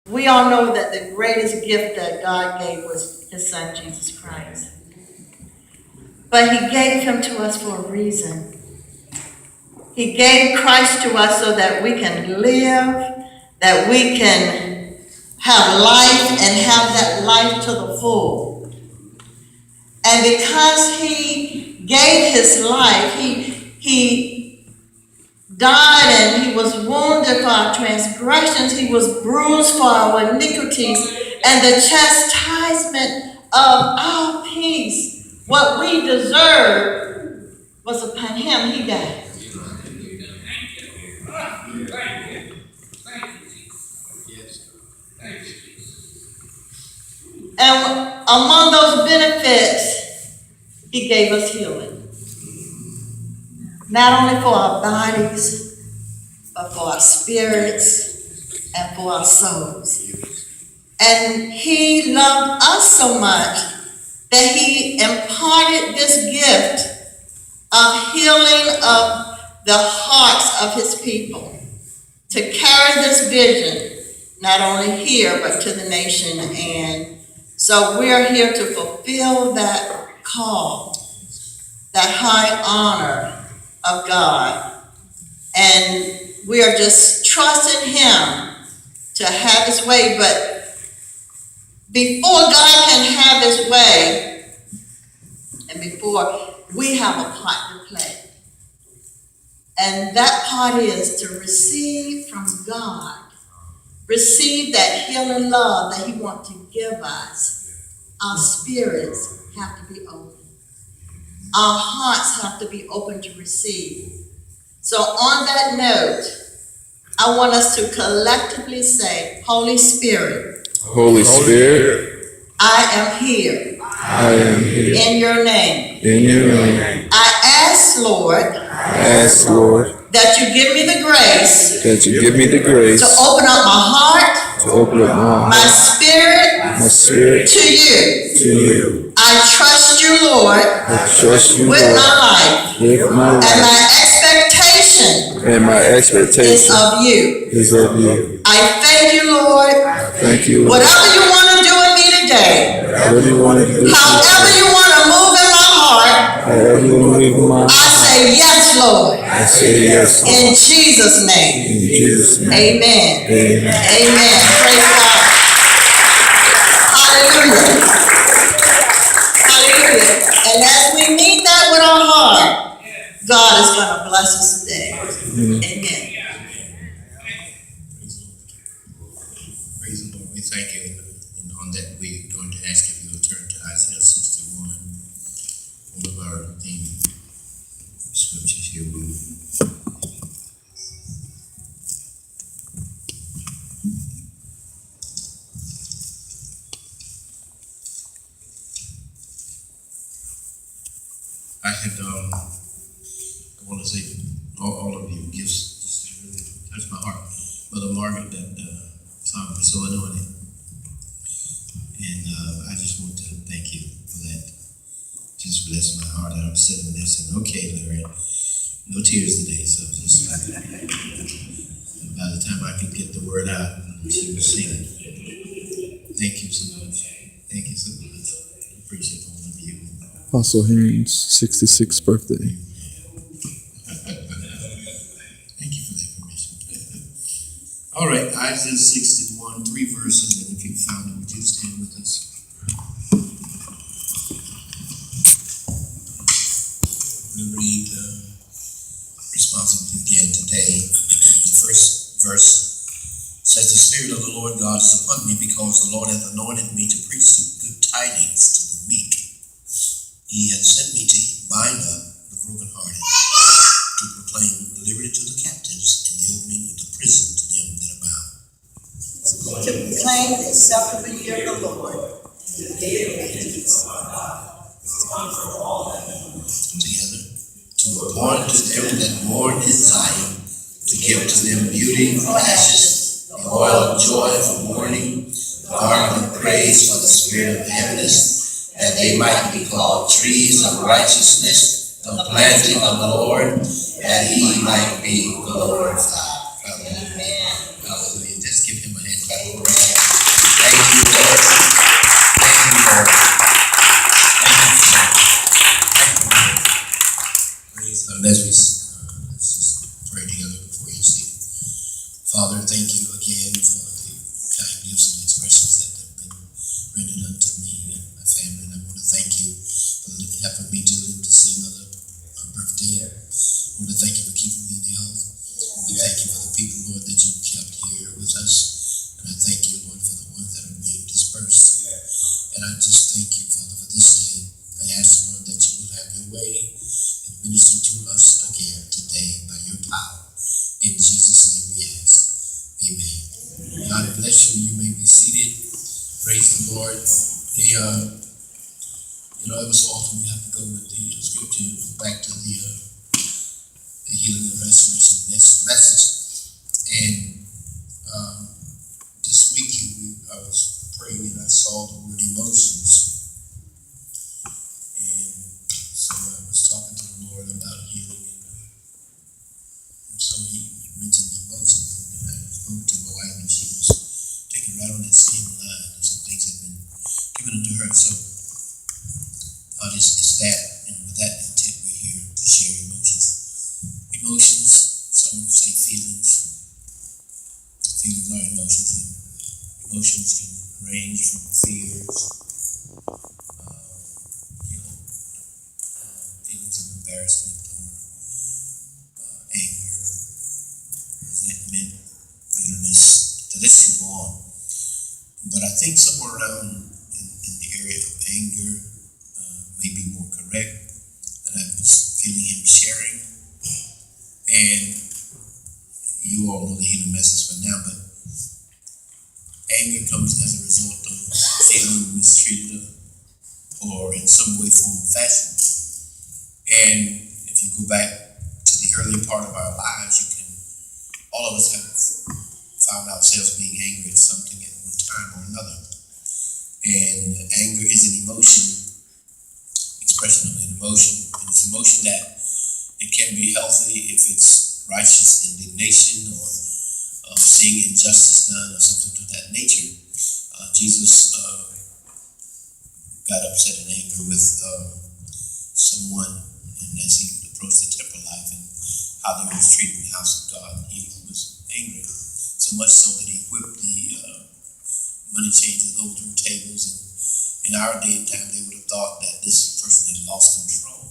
We all know that the greatest gift that God gave was his son, Jesus Christ. But he gave him to us for a reason. He gave Christ to us so that we can live, that we can have life and have that life to the full. And because he gave his life, he died and he was wounded for our transgressions. He was bruised for our iniquities. And the chastisement of our peace, what we deserve, was upon him. He died. And among those benefits, he gave us healing. Not only for our bodies, but for our spirits and for our souls. And he loved us so much that he imparted this gift of healing of the hearts of his people, to carry this vision, not only here, but to the nation. And so we're here to fulfill that call, that high honor of God. And we are just trusting him to have his way. But before God can have his way, and before, we have a part to play. And that part is to receive from God, receive that healing love that he wants to give us. Our spirits have to be open. Our hearts have to be open to receive. So on that note, I want us to collectively say, Holy Spirit. Holy Spirit. I am here. I am here. In your name. In your name. I ask, Lord. I ask, Lord. That you give me the grace. That you give me the grace. To open up my heart. To open up my heart. My spirit. My spirit. To you. To you. I trust you, Lord. I trust you, with Lord. My life. With my life. And my expectation. And my expectation. Is of you. Is of you. I thank you, Lord. Thank you, Lord. Whatever you want to do in me today. Whatever you want to do. However you want to move in my heart. However you want to move in my heart. I say yes, Lord. I say yes, Lord. In Jesus' name. In Jesus' name. Amen. Amen. Amen. Praise God. Hallelujah. Hallelujah. And as we meet that with our heart, God is going to bless us today. Amen. Praise the Lord. We thank you. And on that, we're going to ask if you will turn to Isaiah 61, one of our theme scriptures here. I want to say all of you gifts just really touched my heart. Mother Margaret, that song was so anointed. And I just want to thank you for that. Just bless my heart. I'm sitting there saying, okay, Larry, no tears today. So just by the time I could get the word out, she was singing. Thank you so much. Thank you so much. I appreciate all of you. Apostle Haynes' 66th birthday. Thank you for that permission. All right, Isaiah 61, 3 verses, and if you found it, would you stand with us? We read responsibly again today. The first verse says, the Spirit of the Lord God is upon me, because the Lord hath anointed me to preach the good tidings to the meek. He hath sent me to bind up the brokenhearted, to proclaim liberty to the captives, and the opening of the prison to them that are bound. To proclaim the acceptable year of the Lord. Together, to appoint to them that mourn in Zion, to give to them beauty for ashes, the oil of joy for mourning, the garment of praise for the spirit of heaviness, that they might be called trees of righteousness, the planting of the Lord, that he might be glorified. Hallelujah. Hallelujah. Just give him a hand clap. Praise God. Let's just pray together before you see. Father, thank you again for the kind gifts and expressions that have been rendered unto me and my family. And I want to thank you for helping me to live to see another birthday. I want to thank you for keeping me in health. And thank you for the people, Lord, that you've kept here with us. And I thank you, Lord, for the ones that are being dispersed. And I just thank you, Father, for this day. I ask, Lord, that you will have your way and minister to us again today by your power. In Jesus' name we ask. Amen. God bless you. You may be seated. Praise the Lord. Every so often we have to go with the scripture, go back to the healing and restoration message. And this week I was praying and I saw the word emotions. And so I was talking to the Lord about healing. And so he mentioned emotions. And I spoke to my wife and she was taking right on that same line. And some things have been given unto her. So it's that, and with that intent we're here to share emotions. Emotions, some say feelings. Feelings are emotions, and emotions can range from fears, feelings of embarrassment or anger, resentment, bitterness. The list can go on. But I think somewhere around in the area of anger may be more correct, that I was feeling him sharing. And you all know the healing message by now, but anger comes as a result of feeling mistreated or in some way, form, or fashion. And if you go back to the early part of our lives, all of us have found ourselves being angry at something at one time or another. And anger is an emotion, expression of an emotion, and it's emotion that it can be healthy if it's righteous indignation or seeing injustice done or something to that nature. Jesus got upset and angry with someone, and as he approached the temple life and how they were treating the house of God, he was angry, so much so that he whipped the money changers over the tables. And in our day and time, they would have thought that this person had lost control.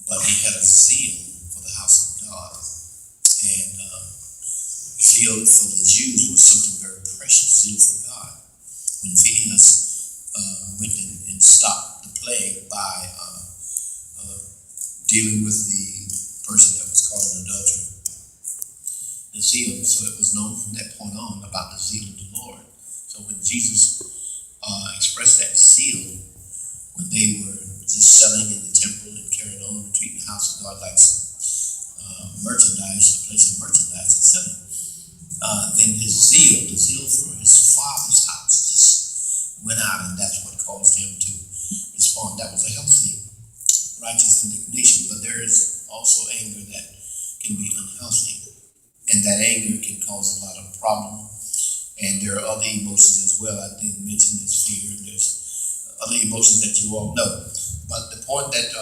But he had a zeal for the house of God. And zeal for the Jews was something very precious, zeal for God. When Phineas went and stopped the plague by dealing with the person that was caught in adultery, the zeal. So it was known from that point on about the zeal of the Lord. So when Jesus expressed that zeal, when they were just selling in the temple and carrying on and treating the house of God like some merchandise, a place of merchandise and selling, then his zeal, the zeal for his father's house, just went out, and that's what caused him to respond. That was a healthy, righteous indignation. But there is also anger that can be unhealthy, and that anger can cause a lot of problem. And there are other emotions as well. I didn't mention this fear, and there's other emotions that you all know. But the point that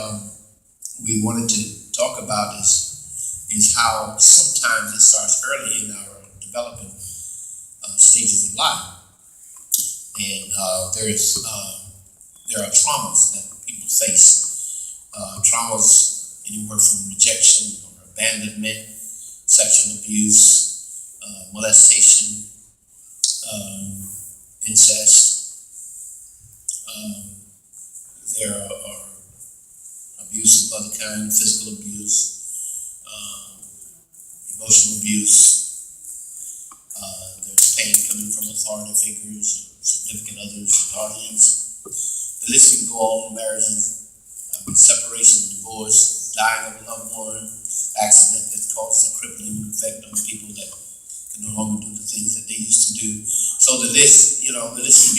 we wanted to talk about is how sometimes it starts early in our developing stages of life. And there are traumas that people face. Traumas anywhere from rejection or abandonment, sexual abuse, molestation, incest. There are abuse of other kind, physical abuse, emotional abuse. There's pain coming from authority figures, significant others, guardians. The list can go on. Marriages, separation, divorce, dying of a loved one, accident that causes a crippling effect on people that can no longer do the things that they used to do. So the list can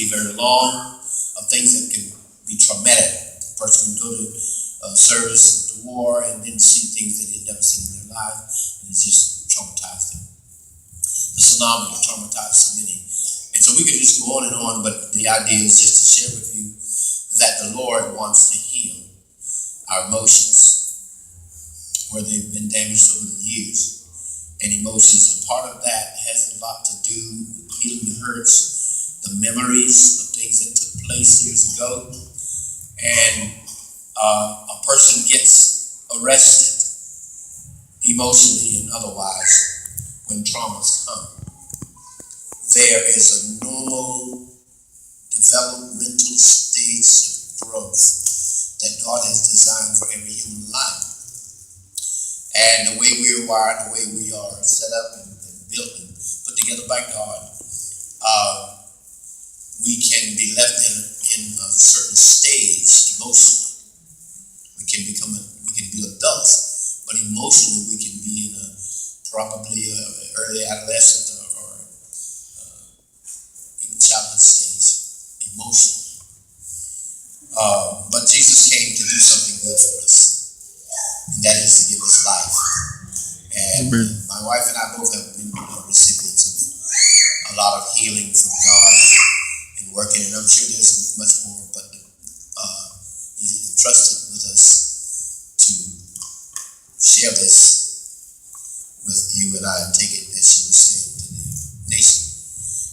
be very long of things that can be traumatic. A person can go to service, to war, and then see things that they've never seen in their life, and it's just traumatized them. The tsunami traumatized so many. And so we could just go on, but the idea is just to share with you that the Lord wants to heal our emotions where they've been damaged over the years. And emotions, a part of that has a lot to do with healing the hurts, the memories of things that took place years ago. And a person gets arrested emotionally and otherwise when traumas come. There is a normal developmental stage of growth that God has designed for every human life. And the way we are wired, the way we are set up and built and put together by God, we can be left in a certain stage emotionally. We can be adults, but emotionally we can be in a probably early adolescent or even childhood stage emotionally. But Jesus came to do something good for us, and that is to give us life. And my wife and I both have been recipients of a lot of healing from God and working, and I'm sure there's much more, but He's entrusted with us to share this with you and I and take it, as she was saying, to the nation.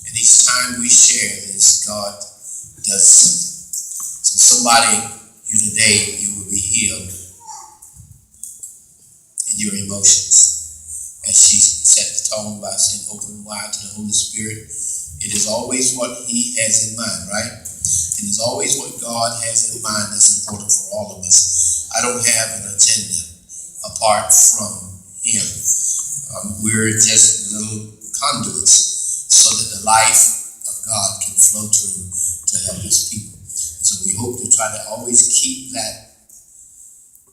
And each time we share this, God does something. So somebody, you today, you will be healed in your emotions. As she set the tone by saying, open wide to the Holy Spirit, it is always what He has in mind, right? It is always what God has in mind that's important for all of us. I don't have an agenda apart from Him. We're just little conduits so that the life of God can flow through to help His people. So we hope to try to always keep that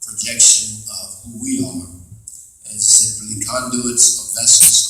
projection of who we are as simply conduits or vessels